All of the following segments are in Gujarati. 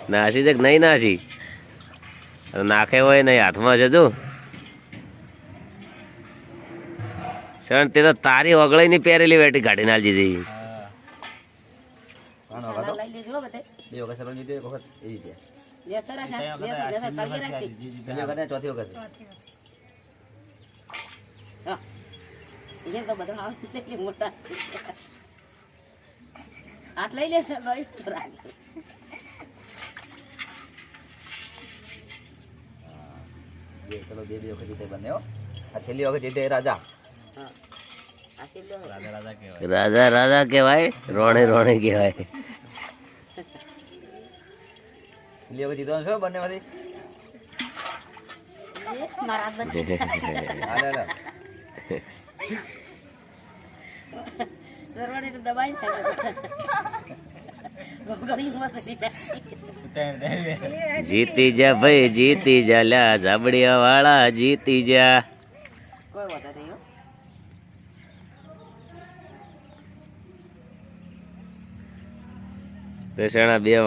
નાસી દેખ નહીં નાસી નાખે હોય નહીં હાથમાં છે તું શરણ તે તો તારી ઓગળી ની પહેરેલી વેટી કાઢી નાખી દીધી ચોથી વખત મોટા આટ લઈ લે ચલો બે વખત જીતે બંને હો આ છેલ્લી વખત જીતે રાજા રાજા રાજા કહેવાય રોણે રોણે કહેવાય છેલ્લી વખત જીતવાનું છે બંને માંથી જીતી જા ભાઈ જીતી જા લ્યા ઝાબડિયા વાળા જીતી જા કોઈ વાંધો નહીં હો. રેસણા બે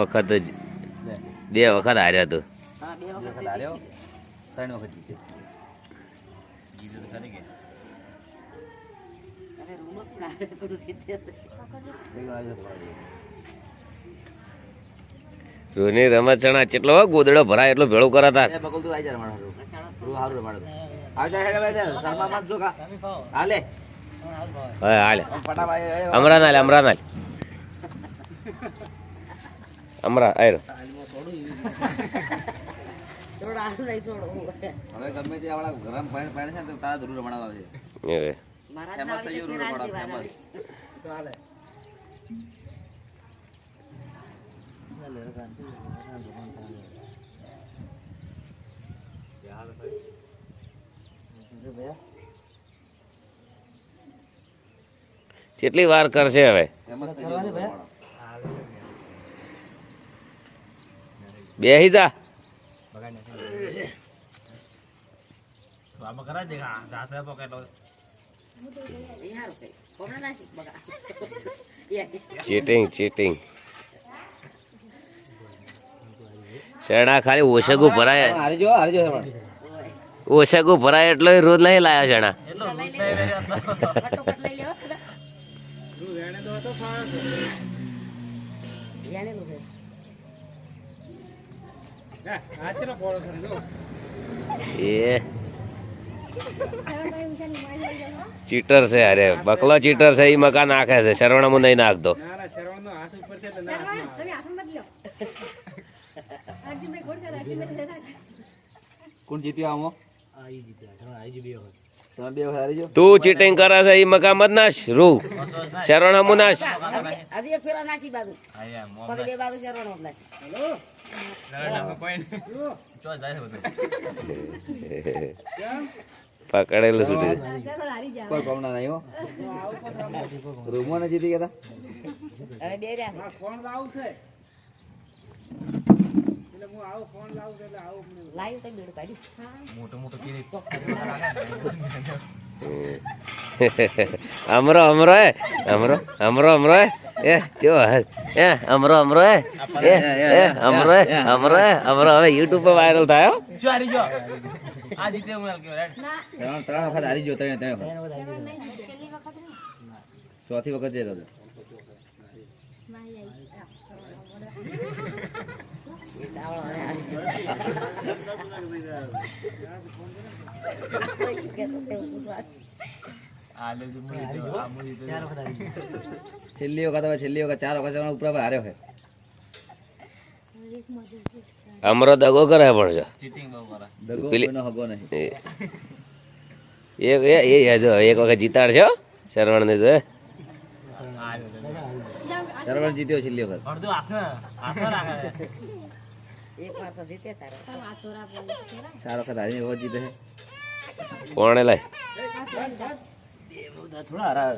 વખત હાર્યો તું હા બે વખત વખત હાર્યો 3 વખત જીતે હવે રૂમમાં પણ આવે થોડું જીતે રૂની રમત ચણા કેટલો ગોદડો ભરાય એટલો ભેળું કરા તાર બકલ તું આઈ જા રમાડો રૂ હારું રમાડો આવ જા હેડે ભાઈ શર્મા મત જો કા હાલે હા હાલે ફટાફટ અમરાન હાલે અમરાન હાલે અમરા આયરો થોડું આવું નહીં થોડું હવે ગમે તે આવડા ગરમ પાણી છે ને તો તારા જરૂર રમાડવા આવે એ મારા ફેમસ થઈ ગયું રમાડવા ફેમસ ચાલે કેટલી વાર કરશે હવે બેહી જા ચીટિંગ ચીટિંગ શેણા ખાલી ઓશગું ભરાય હારી જો ઓશગું ભરાય એટલો રોજ નહીં લાયો શેણા ફટોફટ લઈ લેવો એ ચીટર છે અરે બકલો ચીટર છે એ મકા નાખે છે શરવણામાં નહીં નાખતો કોણ જીત્યો આમો તમે બે વખત હારી જો તું ચીટિંગ કરે છે એ મકા મત નાશ રૂ શરવણામાં નાશ હજી એક ફેરા નાસી બાજુ પગે બે બાજુ શરવણો પકડેલું સુધી કોઈ કોમના નહીં હો રૂમો ને જીતી ગયા હવે બે રહ્યા લાઈવ તો બેડ કાઢી અમરો અમરો અમરો અમરો અમરો એ જો એ અમરો અમરો એ અમરો અમરો અમરો હવે યુટ્યુબ પર વાયરલ થયો ત્રણ વખત હારી ગયો ત્રણ વખત ચોથી વખત જતો છેલ્લી વખત 4 વખત ઉપર હાર્યો છે અમરો દગો કરે પણ છે દગો કોઈનો હગો નહીં એક વખત જીતાડ છે શરવણ ને જો શરવણ જીત્યો છેલ્લી વખત એક વાર તો જીતે તારે 4 વખત હારીને એક વખત જીતે છે કોણે લાય થોડા